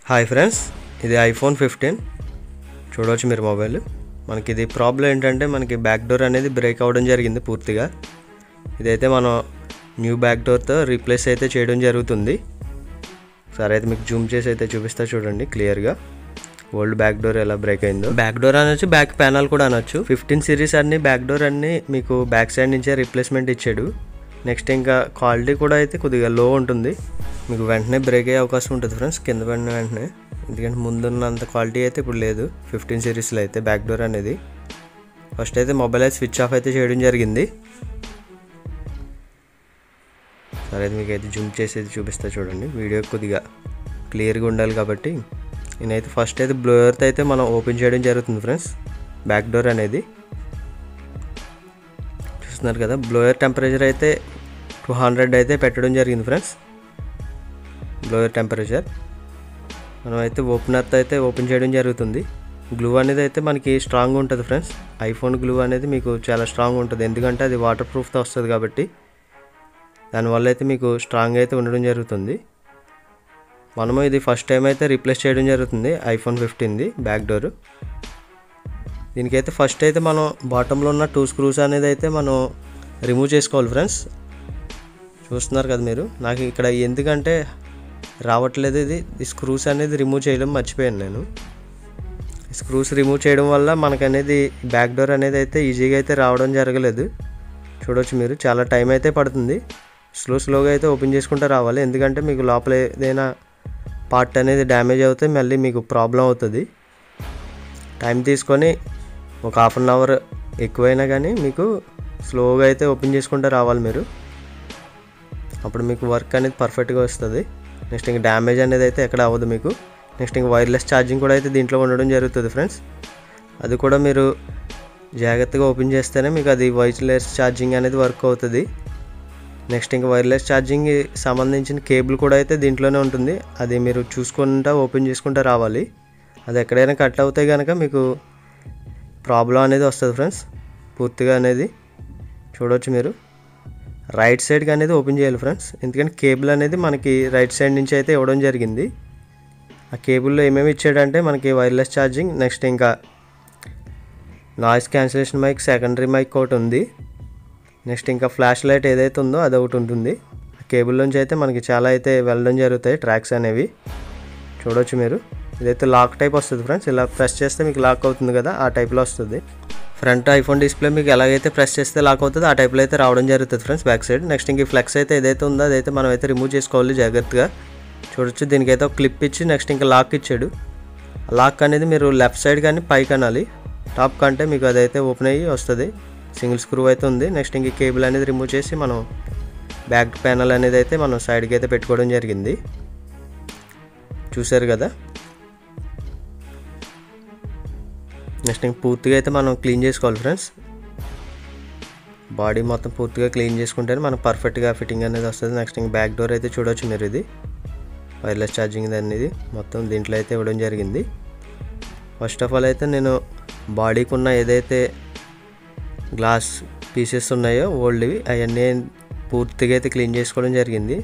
Hi friends, ఇది iPhone 15 చూడవచ్చు మీరు మొబైల్. మనకి ఇది ప్రాబ్లం ఏంటంటే మనకి బ్యాక్ డోర్ అనేది బ్రేక్ అవ్వడం జరిగింది పూర్తిగా. ఇదైతే మనం న్యూ బ్యాక్ డోర్తో రీప్లేస్ అయితే చేయడం జరుగుతుంది. సరే అయితే మీకు జూమ్ చేసి అయితే చూపిస్తా చూడండి క్లియర్గా. ఓల్డ్ బ్యాక్ డోర్ ఎలా బ్రేక్ అయిందో. బ్యాక్ డోర్ అనొచ్చు, బ్యాక్ ప్యానల్ కూడా అనొచ్చు. 15 సిరీస్ అన్ని బ్యాక్ డోర్ అన్ని మీకు బ్యాక్ సైడ్ నుంచే రీప్లేస్మెంట్ ఇచ్చాడు. నెక్స్ట్ ఇంకా క్వాలిటీ కూడా అయితే కొద్దిగా లో ఉంటుంది, మీకు వెంటనే బ్రేక్ అయ్యే అవకాశం ఉంటుంది ఫ్రెండ్స్ కింద పడిన వెంటనే. ఎందుకంటే ముందున్నంత క్వాలిటీ అయితే ఇప్పుడు లేదు 15 సిరీస్లో అయితే బ్యాక్ డోర్ అనేది. ఫస్ట్ అయితే మొబైల్ అయితే స్విచ్ ఆఫ్ అయితే చేయడం జరిగింది. సరే అయితే మీకు అయితే జూమ్ చేసి అయితే చూపిస్తా చూడండి, వీడియో కొద్దిగా క్లియర్గా ఉండాలి కాబట్టి. నేనైతే ఫస్ట్ అయితే బ్లోయర్తో అయితే మనం ఓపెన్ చేయడం జరుగుతుంది ఫ్రెండ్స్ బ్యాక్ డోర్ అనేది. చూస్తున్నారు కదా, బ్లోయర్ టెంపరేచర్ అయితే 200 అయితే పెట్టడం జరిగింది ఫ్రెండ్స్. బ్లోయర్ టెంపరేచర్ మనమైతే ఓపెనర్తో అయితే ఓపెన్ చేయడం జరుగుతుంది. గ్లూ అనేది అయితే మనకి స్ట్రాంగ్ ఉంటుంది ఫ్రెండ్స్. ఐఫోన్ గ్లూ అనేది మీకు చాలా స్ట్రాంగ్ ఉంటుంది, ఎందుకంటే అది వాటర్ ప్రూఫ్తో వస్తుంది కాబట్టి. దానివల్ల అయితే మీకు స్ట్రాంగ్ అయితే ఉండడం జరుగుతుంది. మనము ఇది ఫస్ట్ టైం అయితే రీప్లేస్ చేయడం జరుగుతుంది ఐఫోన్ 15ది బ్యాక్ డోర్. దీనికైతే ఫస్ట్ అయితే మనం బాటంలో ఉన్న 2 స్క్రూస్ అనేది అయితే మనం రిమూవ్ చేసుకోవాలి ఫ్రెండ్స్. చూస్తున్నారు కదా మీరు, నాకు ఇక్కడ ఎందుకంటే రావట్లేదు ఈ స్క్రూస్ అనేది రిమూవ్ చేయడం మర్చిపోయాను నేను. స్క్రూస్ రిమూవ్ చేయడం వల్ల మనకనేది బ్యాక్ డోర్ అనేది అయితే ఈజీగా అయితే రావడం జరగలేదు. చూడవచ్చు మీరు, చాలా టైం అయితే పడుతుంది. స్లోగా అయితే ఓపెన్ చేసుకుంటూ రావాలి, ఎందుకంటే మీకు లోపల ఏదైనా పార్ట్ అనేది డ్యామేజ్ అవుతే మళ్ళీ మీకు ప్రాబ్లం అవుతుంది. టైం తీసుకొని ఒక హాఫ్ అన్ అవర్ ఎక్కువైనా కానీ మీకు స్లోగా అయితే ఓపెన్ చేసుకుంటూ రావాలి మీరు, అప్పుడు మీకు వర్క్ అనేది పర్ఫెక్ట్గా వస్తుంది. నెక్స్ట్ ఇంక డ్యామేజ్ అనేది అయితే ఎక్కడ అవ్వదు మీకు. నెక్స్ట్ ఇంక వైర్లెస్ ఛార్జింగ్ కూడా అయితే దీంట్లో ఉండడం జరుగుతుంది ఫ్రెండ్స్. అది కూడా మీరు జాగ్రత్తగా ఓపెన్ చేస్తేనే మీకు అది వైర్లెస్ ఛార్జింగ్ అనేది వర్క్ అవుతుంది. నెక్స్ట్ ఇంక వైర్లెస్ ఛార్జింగ్ సంబంధించిన కేబుల్ కూడా అయితే దీంట్లోనే ఉంటుంది, అది మీరు చూసుకుంటూ ఓపెన్ చేసుకుంటూ రావాలి. అది ఎక్కడైనా కట్ అవుతే కనుక మీకు ప్రాబ్లం అనేది వస్తుంది ఫ్రెండ్స్ పూర్తిగా అనేది. చూడవచ్చు మీరు, రైట్ సైడ్కి అనేది ఓపెన్ చేయాలి ఫ్రెండ్స్, ఎందుకంటే కేబుల్ అనేది మనకి రైట్ సైడ్ నుంచి అయితే ఇవ్వడం జరిగింది. ఆ కేబుల్లో ఏమేమి ఇచ్చాడంటే మనకి వైర్లెస్ ఛార్జింగ్, నెక్స్ట్ ఇంకా noise cancellation mic, secondary mic ఒకటి ఉంది. నెక్స్ట్ ఇంకా ఫ్లాష్ లైట్ ఏదైతే ఉందో అది ఒకటి ఉంటుంది. ఆ కేబుల్ నుంచి అయితే మనకి చాలా అయితే వెళ్ళడం జరుగుతాయి ట్రాక్స్ అనేవి. చూడవచ్చు మీరు, ఇదైతే లాక్ టైప్ వస్తుంది ఫ్రెండ్స్. ఇలా ప్రెస్ చేస్తే మీకు లాక్ అవుతుంది కదా, ఆ టైప్లో వస్తుంది. ఫ్రంట్ ఐఫోన్ డిస్ప్లే మీకు ఎలాగైతే ప్రెస్ చేస్తే లాక్ అవుతుందో ఆ టైప్లో అయితే రావడం జరుగుతుంది ఫ్రెండ్స్ బ్యాక్ సైడ్. నెక్స్ట్ ఇంక ఫ్లెక్స్ అయితే ఏదైతే ఉందో అదైతే మనం అయితే రిమూవ్ చేసుకోవాలి జాగ్రత్తగా. చూడొచ్చు, దీనికైతే ఒక క్లిప్ ఇచ్చి నెక్స్ట్ ఇంకా లాక్ ఇచ్చాడు. లాక్ అనేది మీరు లెఫ్ట్ సైడ్ కానీ పైకి అనాలి, టాప్ కంటే మీకు అదైతే ఓపెన్ అయ్యి వస్తుంది. సింగిల్ స్క్రూ అయితే ఉంది. నెక్స్ట్ ఇంక కేబుల్ అనేది రిమూవ్ చేసి మనం బ్యాక్ ప్యానల్ అనేది అయితే మనం సైడ్కి అయితే పెట్టుకోవడం జరిగింది. చూసారు కదా. నెక్స్ట్ ఇంక పూర్తిగా అయితే మనం క్లీన్ చేసుకోవాలి ఫ్రెండ్స్. బాడీ మొత్తం పూర్తిగా క్లీన్ చేసుకుంటేనే మనకు పర్ఫెక్ట్గా ఫిట్టింగ్ అనేది వస్తుంది. నెక్స్ట్ ఇంక బ్యాక్ డోర్ అయితే చూడవచ్చు మీరు, ఇది వైర్లెస్ ఛార్జింగ్ అనేది మొత్తం దీంట్లో అయితే ఇవ్వడం జరిగింది. ఫస్ట్ ఆఫ్ ఆల్ అయితే నేను బాడీకి ఉన్న ఏదైతే గ్లాస్ పీసెస్ ఉన్నాయో ఓల్డ్వి అవన్నీ పూర్తిగా అయితే క్లీన్ చేసుకోవడం జరిగింది.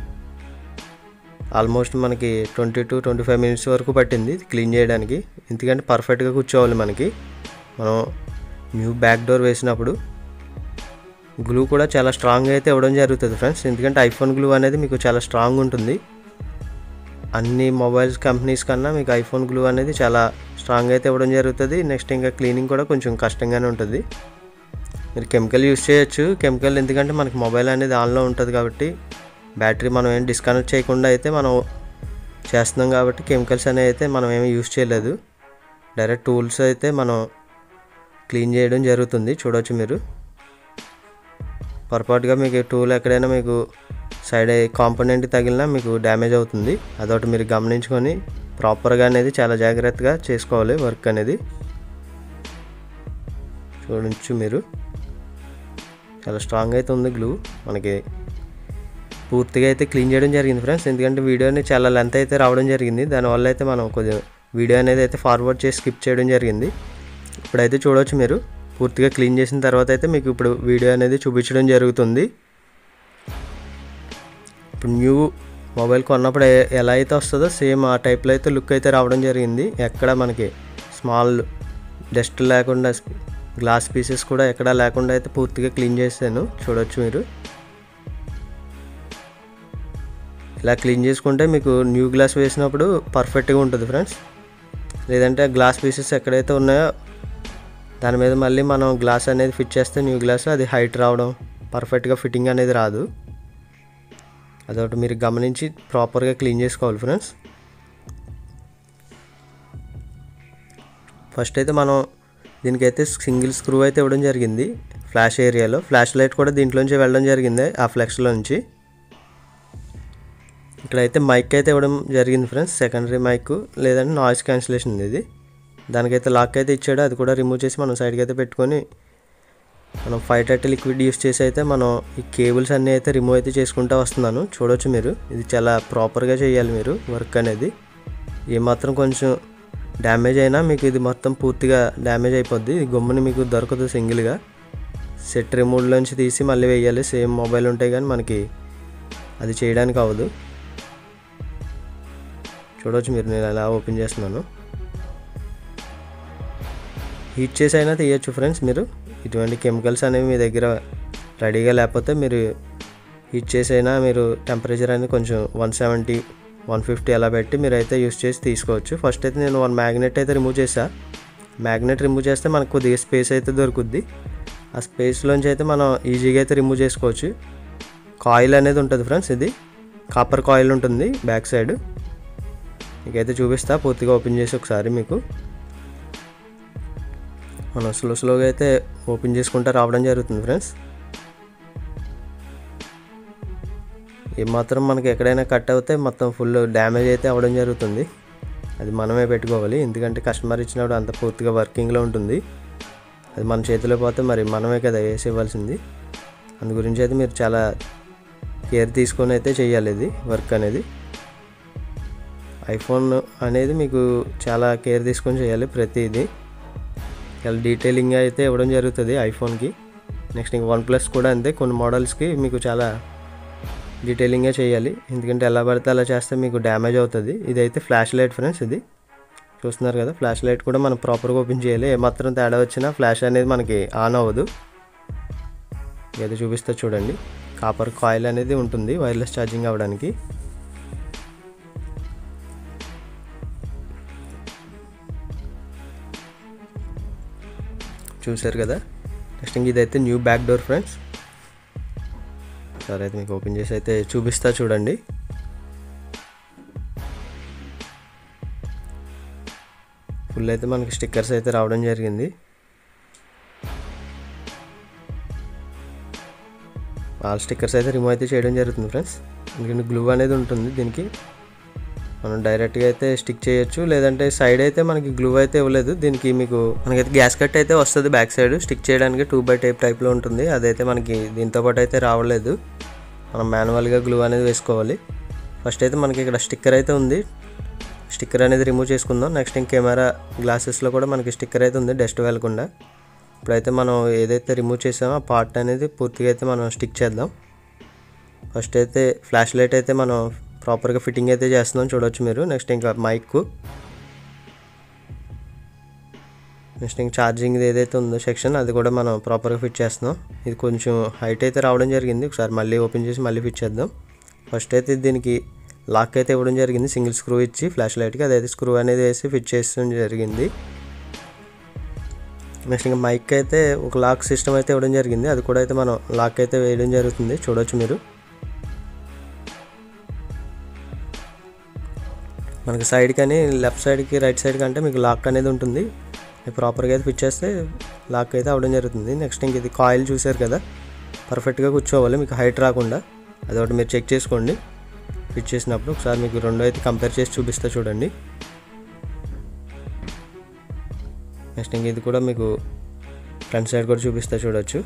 ఆల్మోస్ట్ మనకి 20 to 25 minutes వరకు పట్టింది క్లీన్ చేయడానికి, ఎందుకంటే పర్ఫెక్ట్గా కూర్చోవాలి మనకి. మనం న్యూ బ్యాక్ డోర్ వేసినప్పుడు గ్లూ కూడా చాలా స్ట్రాంగ్ అయితే ఇవ్వడం జరుగుతుంది ఫ్రెండ్స్, ఎందుకంటే ఐఫోన్ గ్లూ అనేది మీకు చాలా స్ట్రాంగ్ ఉంటుంది. అన్ని మొబైల్స్ కంపెనీస్ కన్నా మీకు ఐఫోన్ గ్లూ అనేది చాలా స్ట్రాంగ్ అయితే ఇవ్వడం జరుగుతుంది. నెక్స్ట్ ఇంకా క్లీనింగ్ కూడా కొంచెం కష్టంగానే ఉంటుంది. మీరు కెమికల్ యూస్ చేయొచ్చు, కెమికల్ ఎందుకంటే మనకి మొబైల్ అనేది ఆన్లో ఉంటుంది కాబట్టి, బ్యాటరీ మనం ఏం డిస్కనెక్ట్ చేయకుండా అయితే మనం చేస్తున్నాం కాబట్టి కెమికల్స్ అనేవి అయితే మనం ఏమీ యూస్ చేయలేదు. డైరెక్ట్ టూల్స్ అయితే మనం క్లీన్ చేయడం జరుగుతుంది. చూడవచ్చు మీరు, పొరపాటుగా మీకు టూల్ ఎక్కడైనా మీకు సైడ్ కాంపోనెంట్ తగిలినా మీకు డ్యామేజ్ అవుతుంది. అదొకటి మీరు గమనించుకొని ప్రాపర్గా అనేది చాలా జాగ్రత్తగా చేసుకోవాలి వర్క్ అనేది. చూడవచ్చు మీరు, చాలా స్ట్రాంగ్ అయితే ఉంది గ్లూ. మనకి పూర్తిగా అయితే క్లీన్ చేయడం జరిగింది ఫ్రెండ్స్, ఎందుకంటే వీడియోని చాలా లెంత్ అయితే రావడం జరిగింది. దానివల్ల అయితే మనం కొద్దిగా వీడియో అనేది అయితే ఫార్వర్డ్ చేసి స్కిప్ చేయడం జరిగింది. ఇప్పుడైతే చూడవచ్చు మీరు, పూర్తిగా క్లీన్ చేసిన తర్వాత అయితే మీకు ఇప్పుడు వీడియో అనేది చూపించడం జరుగుతుంది. ఇప్పుడు న్యూ మొబైల్ కొన్నప్పుడు ఎలా అయితే వస్తుందో సేమ్ ఆ టైప్లో అయితే లుక్ అయితే రావడం జరిగింది. ఎక్కడ మనకి స్మాల్ డస్ట్ లేకుండా, గ్లాస్ పీసెస్ కూడా ఎక్కడా లేకుండా అయితే పూర్తిగా క్లీన్ చేశాను. చూడొచ్చు మీరు. ఇలా క్లీన్ చేసుకుంటే మీకు న్యూ గ్లాస్ వేసినప్పుడు పర్ఫెక్ట్గా ఉంటుంది ఫ్రెండ్స్. లేదంటే గ్లాస్ పీసెస్ ఎక్కడైతే ఉన్నాయో దాని మీద మళ్ళీ మనం గ్లాస్ అనేది ఫిట్ చేస్తే న్యూ గ్లాస్ అది హైట్ రావడం, పర్ఫెక్ట్గా ఫిట్టింగ్ అనేది రాదు. అదొకటి మీరు గమనించి ప్రాపర్గా క్లీన్ చేసుకోవాలి ఫ్రెండ్స్. ఫస్ట్ అయితే మనం దీనికైతే సింగిల్ స్క్రూ అయితే ఇవ్వడం జరిగింది. ఫ్లాష్ ఏరియాలో ఫ్లాష్ లైట్ కూడా దీంట్లోంచి వెళ్ళడం జరిగింది, ఆ ఫ్లెక్స్లో నుంచి. ఇక్కడైతే మైక్ అయితే ఇవ్వడం జరిగింది ఫ్రెండ్స్, సెకండరీ మైక్ లేదంటే నాయిస్ క్యాన్సిలేషన్ ఇది. దానికైతే లాక్ అయితే ఇచ్చాడు, అది కూడా రిమూవ్ చేసి మనం సైడ్కి అయితే పెట్టుకొని మనం 530 లిక్విడ్ యూస్ చేసి అయితే మనం ఈ కేబుల్స్ అన్నీ అయితే రిమూవ్ అయితే చేసుకుంటూ వస్తున్నాను. చూడవచ్చు మీరు. ఇది చాలా ప్రాపర్గా చేయాలి మీరు వర్క్ అనేది. ఏమాత్రం కొంచెం డ్యామేజ్ అయినా మీకు ఇది మొత్తం పూర్తిగా డ్యామేజ్ అయిపోద్ది. ఇది గమ్ముని మీకు దొరకదు సింగిల్గా. సెట్ రిమోట్లోంచి తీసి మళ్ళీ వేయాలి. సేమ్ మొబైల్ ఉంటాయి కానీ మనకి అది చేయడానికి అవ్వదు. చూడవచ్చు మీరు. నేను ఎలా ఓపెన్ చేస్తున్నాను. హీట్ చేసి అయినా తీయచ్చు ఫ్రెండ్స్ మీరు. ఇటువంటి కెమికల్స్ అనేవి మీ దగ్గర రెడీగా లేకపోతే మీరు హీట్ చేసి అయినా మీరు టెంపరేచర్ అనేది కొంచెం 170, 150 అలా పెట్టి మీరు అయితే యూస్ చేసి తీసుకోవచ్చు. ఫస్ట్ అయితే నేను 1 మ్యాగ్నెట్ అయితే రిమూవ్ చేసా. మ్యాగ్నెట్ రిమూవ్ చేస్తే మనకు కొద్దిగా స్పేస్ అయితే దొరుకుద్ది. ఆ స్పేస్లోంచి అయితే మనం ఈజీగా అయితే రిమూవ్ చేసుకోవచ్చు. కాయిల్ అనేది ఉంటుంది ఫ్రెండ్స్. ఇది కాపర్ కాయిల్ ఉంటుంది బ్యాక్ సైడ్. మీకైతే చూపిస్తా పూర్తిగా ఓపెన్ చేసి ఒకసారి మీకు. మనం స్లోగా అయితే ఓపెన్ చేసుకుంటూ రావడం జరుగుతుంది ఫ్రెండ్స్. ఏమాత్రం మనకి ఎక్కడైనా కట్ అవుతే మొత్తం ఫుల్ డ్యామేజ్ అయితే అవ్వడం జరుగుతుంది. అది మనమే పెట్టుకోవాలి, ఎందుకంటే కస్టమర్ ఇచ్చినప్పుడు అంత పూర్తిగా వర్కింగ్లో ఉంటుంది. అది మన చేతిలో పోతే మరి మనమే కదా వేసి ఇవ్వాల్సింది. అందు గురించి అయితే మీరు చాలా కేర్ తీసుకొని అయితే చేయాలి ఇది వర్క్ అనేది. ఐఫోన్ అనేది మీకు చాలా కేర్ తీసుకొని చేయాలి ప్రతిదీ. చాలా డీటెయిలింగ్గా అయితే ఇవ్వడం జరుగుతుంది ఐఫోన్కి. నెక్స్ట్ ఇంకా OnePlus కూడా అంతే. కొన్ని మోడల్స్కి మీకు చాలా డీటెయిలింగ్గా చేయాలి, ఎందుకంటే ఎలా పడితే అలా చేస్తే మీకు డ్యామేజ్ అవుతుంది. ఇదైతే ఫ్లాష్ లైట్ ఫ్రెండ్స్. ఇది చూస్తున్నారు కదా, ఫ్లాష్ లైట్ కూడా మనం ప్రాపర్గా ఓపెన్ చేయాలి. ఏమాత్రం తేడా వచ్చినా ఫ్లాష్ అనేది మనకి ఆన్ అవ్వదు. ఇదైతే చూపిస్తా చూడండి. కాపర్ కాయిల్ అనేది ఉంటుంది వైర్లెస్ ఛార్జింగ్ అవ్వడానికి. చూసారు కదా. నెక్స్ట్ ఇంక ఇదైతే న్యూ బ్యాక్ డోర్ ఫ్రెండ్స్. సరే అయితే మీకు ఓపెన్ చేసి అయితే చూపిస్తా చూడండి. ఫుల్ అయితే మనకి స్టిక్కర్స్ అయితే రావడం జరిగింది. ఆల్ స్టిక్కర్స్ అయితే రిమూవ్ అయితే చేయడం జరుగుతుంది ఫ్రెండ్స్, ఎందుకంటే గ్లూ అనేది ఉంటుంది దీనికి. మనం డైరెక్ట్గా అయితే స్టిక్ చేయొచ్చు, లేదంటే సైడ్ అయితే మనకి గ్లూ అయితే ఇవ్వలేదు దీనికి. మీకు మనకైతే గ్యాస్ కట్ అయితే వస్తుంది బ్యాక్ సైడ్ స్టిక్ చేయడానికి 2x టైప్ టైప్లో ఉంటుంది. అదైతే మనకి దీంతో పాటు అయితే రావలేదు. మనం మాన్యువల్గా గ్లూ అనేది వేసుకోవాలి. ఫస్ట్ అయితే మనకి ఇక్కడ స్టిక్కర్ అయితే ఉంది. స్టిక్కర్ అనేది రిమూవ్ చేసుకుందాం. నెక్స్ట్ ఇంక కెమెరా గ్లాసెస్లో కూడా మనకి స్టిక్కర్ అయితే ఉంది డస్ట్ వెళ్ళకుండా. ఇప్పుడైతే మనం ఏదైతే రిమూవ్ చేసామో ఆ పార్ట్ అనేది పూర్తిగా అయితే మనం స్టిక్ చేద్దాం. ఫస్ట్ అయితే ఫ్లాష్ లైట్ అయితే మనం ప్రాపర్గా ఫిట్టింగ్ అయితే చేస్తున్నాం, చూడవచ్చు మీరు. నెక్స్ట్ ఇంకా మైక్, నెక్స్ట్ ఇంకా ఛార్జింగ్ ఏదైతే ఉందో సెక్షన్ అది కూడా మనం ప్రాపర్గా ఫిట్ చేస్తున్నాం. ఇది కొంచెం హైట్ అయితే రావడం జరిగింది. ఒకసారి మళ్ళీ ఓపెన్ చేసి మళ్ళీ ఫిట్ చేద్దాం. ఫస్ట్ అయితే దీనికి లాక్ అయితే ఇవ్వడం జరిగింది, సింగిల్ స్క్రూ ఇచ్చి ఫ్లాష్ లైట్కి. అదైతే స్క్రూ అనేది వేసి ఫిట్ చేయడం జరిగింది. నెక్స్ట్ ఇంకా మైక్ అయితే ఒక లాక్ సిస్టమ్ అయితే ఇవ్వడం జరిగింది. అది కూడా అయితే మనం లాక్ అయితే వేయడం జరుగుతుంది, చూడవచ్చు మీరు. మనకి సైడ్ కానీ లెఫ్ట్ సైడ్కి రైట్ సైడ్ కంటే మీకు లాక్ అనేది ఉంటుంది. ప్రాపర్గా అయితే ఫిట్ చేస్తే లాక్ అయితే అవ్వడం జరుగుతుంది. నెక్స్ట్ ఇంక ఇది కాయిల్ చూసారు కదా, పర్ఫెక్ట్గా కూర్చోవాలి మీకు హైట్ రాకుండా. అదొకటి మీరు చెక్ చేసుకోండి ఫిట్ చేసినప్పుడు. ఒకసారి మీకు రెండు అయితే కంపేర్ చేసి చూపిస్తా చూడండి. నెక్స్ట్ ఇంక ఇది కూడా మీకు ఫ్రంట్ సైడ్ కూడా చూపిస్తా చూడొచ్చు.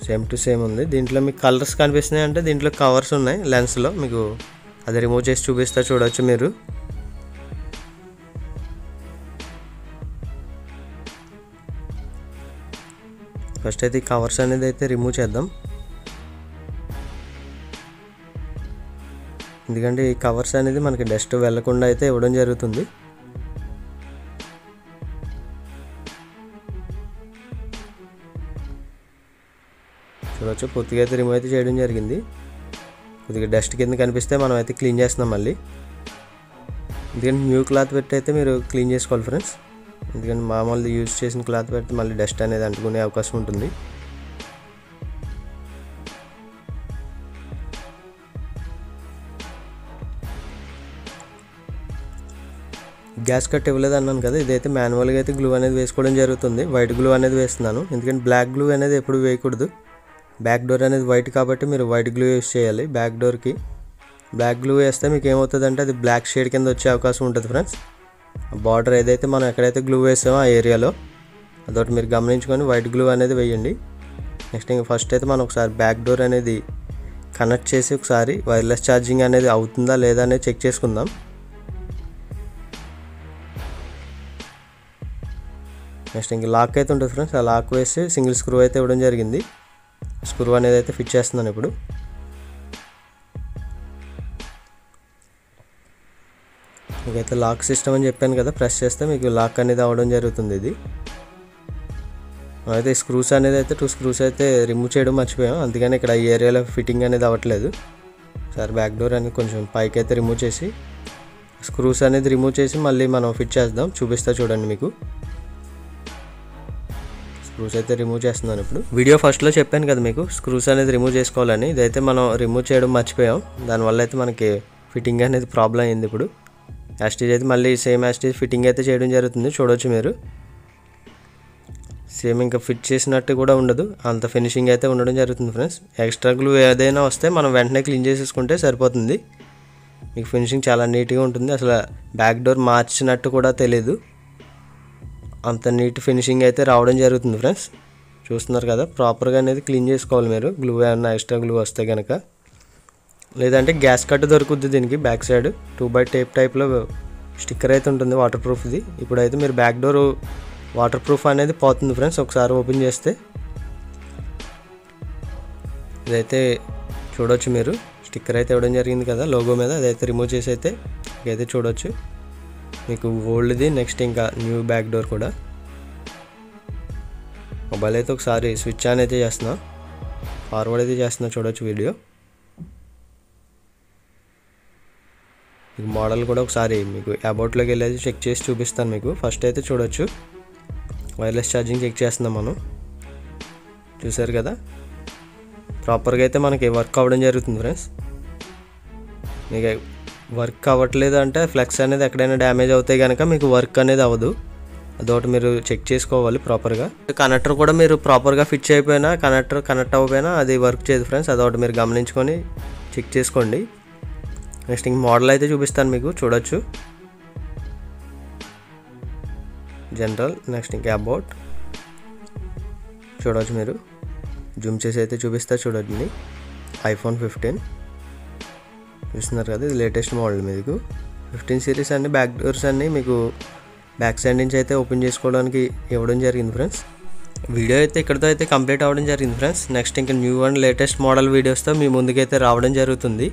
సేమ్ టు సేమ్ ఉంది. దీంట్లో మీకు కలర్స్ కనిపిస్తున్నాయి అంటే దీంట్లో కవర్స్ ఉన్నాయి లెన్స్లో, మీకు అది రిమూవ్ చేసి చూపిస్తా చూడవచ్చు మీరు. ఫస్ట్ అయితే ఈ కవర్స్ అనేది అయితే రిమూవ్ చేద్దాం. ఎందుకంటే ఈ కవర్స్ అనేది మనకి డస్ట్ వెళ్ళకుండా అయితే ఇవ్వడం జరుగుతుంది. చూడవచ్చు పూర్తిగా అయితే రిమూవ్ అయితే చేయడం జరిగింది. కొద్దిగా డస్ట్ కింద కనిపిస్తే మనం అయితే క్లీన్ చేస్తున్నాం మళ్ళీ. ఎందుకంటే న్యూ క్లాత్ పెట్టి అయితే మీరు క్లీన్ చేసుకోవాలి ఫ్రెండ్స్. ఎందుకంటే మామూలు యూజ్ చేసిన క్లాత్ పెడితే మళ్ళీ డస్ట్ అనేది అంటుకునే అవకాశం ఉంటుంది. గ్యాస్ కట్ ఇవ్వలేదు అన్నాను కదా, ఇదైతే మాన్యువల్గా అయితే గ్లూ అనేది వేసుకోవడం జరుగుతుంది. వైట్ గ్లూ అనేది వేస్తున్నాను, ఎందుకంటే బ్లాక్ గ్లూ అనేది ఎప్పుడు వేయకూడదు. బ్యాక్ డోర్ అనేది వైట్ కాబట్టి మీరు వైట్ గ్లూ యూస్ చేయాలి. బ్యాక్ డోర్కి బ్లాక్ గ్లూ వేస్తే మీకు ఏమవుతుందంటే అది బ్లాక్ షేడ్ కింద వచ్చే అవకాశం ఉంటుంది ఫ్రెండ్స్. బార్డర్ ఏదైతే మనం ఎక్కడైతే గ్లూ వేసామో ఆ ఏరియాలో అదొకటి మీరు గమనించుకొని వైట్ గ్లూ అనేది వేయండి. నెక్స్ట్ ఇంకా ఫస్ట్ అయితే మనం ఒకసారి బ్యాక్ డోర్ అనేది కనెక్ట్ చేసి ఒకసారి వైర్లెస్ ఛార్జింగ్ అనేది అవుతుందా లేదా అనేది చెక్ చేసుకుందాం. నెక్స్ట్ ఇంక లాక్ అయితే ఉంటుంది ఫ్రెండ్స్, ఆ లాక్ వేసి సింగిల్ స్క్రూ అయితే ఇవ్వడం జరిగింది. స్క్రూ అనేది అయితే ఫిట్ చేస్తున్నాను ఇప్పుడు. మీకైతే లాక్ సిస్టమ్ అని చెప్పాను కదా, ప్రెస్ చేస్తే మీకు లాక్ అనేది అవ్వడం జరుగుతుంది. ఇది అయితే స్క్రూస్ అనేది అయితే 2 స్క్రూస్ అయితే రిమూవ్ చేయడం మర్చిపోయాం, అందుకని ఇక్కడ ఈ ఏరియాలో ఫిట్టింగ్ అనేది అవ్వట్లేదు. సార్ బ్యాక్ డోర్ అనేది కొంచెం పైకి అయితే రిమూవ్ చేసి స్క్రూస్ అనేది రిమూవ్ చేసి మళ్ళీ మనం ఫిట్ చేద్దాం. చూపిస్తా చూడండి మీకు. స్క్రూస్ అయితే రిమూవ్ చేస్తున్నాను ఇప్పుడు. వీడియో ఫస్ట్లో చెప్పాను కదా మీకు స్క్రూస్ అనేది రిమూవ్ చేసుకోవాలని, ఇదైతే మనం రిమూవ్ చేయడం మర్చిపోయాం. దానివల్ల అయితే మనకి ఫిట్టింగ్ అనేది ప్రాబ్లం అయింది. ఇప్పుడు యాస్టీజ్ అయితే మళ్ళీ సేమ్ యాస్టీజ్ ఫిట్టింగ్ అయితే చేయడం జరుగుతుంది. చూడవచ్చు మీరు, సేమ్ ఇంకా ఫిట్ చేసినట్టు కూడా ఉండదు, అంత ఫినిషింగ్ అయితే ఉండడం జరుగుతుంది ఫ్రెండ్స్. ఎక్స్ట్రా గ్లూ ఏదైనా వస్తే మనం వెంటనే క్లీన్ చేసేసుకుంటే సరిపోతుంది. మీకు ఫినిషింగ్ చాలా నీట్గా ఉంటుంది. అసలు బ్యాక్ డోర్ మార్చినట్టు కూడా తెలీదు, అంత నీట్ ఫినిషింగ్ అయితే రావడం జరుగుతుంది ఫ్రెండ్స్. చూస్తున్నారు కదా, ప్రాపర్గా అనేది క్లీన్ చేసుకోవాలి మీరు. గ్లూ ఏమన్నా ఎక్స్ట్రా గ్లూ వస్తే కనుక, లేదంటే గ్యాస్ కట్ దొరుకుద్ది దీనికి బ్యాక్ సైడ్ 2x టేప్ టైప్లో స్టిక్కర్ అయితే ఉంటుంది వాటర్ ప్రూఫ్ది. ఇప్పుడైతే మీరు బ్యాక్ డోర్ వాటర్ ప్రూఫ్ అనేది పోతుంది ఫ్రెండ్స్. ఒకసారి ఓపెన్ చేస్తే ఇదైతే చూడవచ్చు మీరు, స్టిక్కర్ అయితే ఇవ్వడం జరిగింది కదా లోగో మీద, అదైతే రిమూవ్ చేసి అయితే ఇదైతే చూడవచ్చు మీకు ఓల్డ్ది. నెక్స్ట్ ఇంకా న్యూ బ్యాక్ డోర్ కూడా. మొబైల్ అయితే ఒకసారి స్విచ్ ఆన్ అయితే చేస్తున్నా, ఫార్వర్డ్ అయితే చేస్తున్నా, చూడవచ్చు వీడియో. మీకు మోడల్ కూడా ఒకసారి మీకు అబౌట్లోకి వెళ్ళేది చెక్ చేసి చూపిస్తాను మీకు. ఫస్ట్ అయితే చూడవచ్చు వైర్లెస్ ఛార్జింగ్ చెక్ చేస్తున్నాం మనం. చూసారు కదా, ప్రాపర్గా అయితే మనకి వర్క్ అవ్వడం జరుగుతుంది ఫ్రెండ్స్. మీకు వర్క్ అవ్వట్లేదు అంటే ఫ్లెక్స్ అనేది ఎక్కడైనా డ్యామేజ్ అవుతాయి కనుక మీకు వర్క్ అనేది అవ్వదు, అదొకటి మీరు చెక్ చేసుకోవాలి ప్రాపర్గా. కనెక్టర్ కూడా మీరు ప్రాపర్గా ఫిట్ చేయకపోయినా, కనెక్టర్ కనెక్ట్ అవ్వకపోయినా అది వర్క్ చేయదు ఫ్రెండ్స్, అదొకటి మీరు గమనించుకొని చెక్ చేసుకోండి. నెక్స్ట్ ఇంక మోడల్ అయితే చూపిస్తాను మీకు, చూడొచ్చు జనరల్. నెక్స్ట్ ఇంకా అబౌట్ చూడవచ్చు మీరు, జూమ్ చేసి అయితే చూపిస్తా చూడండి. iPhone 15 చూస్తున్నారు కదా, ఇది లేటెస్ట్ మోడల్. మీకు 15 సిరీస్ అన్ని బ్యాక్ డోర్స్ అన్నీ మీకు బ్యాక్ సైడ్ నుంచి అయితే ఓపెన్ చేసుకోవడానికి ఇవ్వడం జరిగింది ఫ్రెండ్స్. వీడియో అయితే ఇక్కడితో అయితే కంప్లీట్ అవ్వడం జరిగింది ఫ్రెండ్స్. నెక్స్ట్ ఇంకా న్యూ అండ్ లేటెస్ట్ మోడల్ వీడియోస్తో మీ ముందుకైతే రావడం జరుగుతుంది.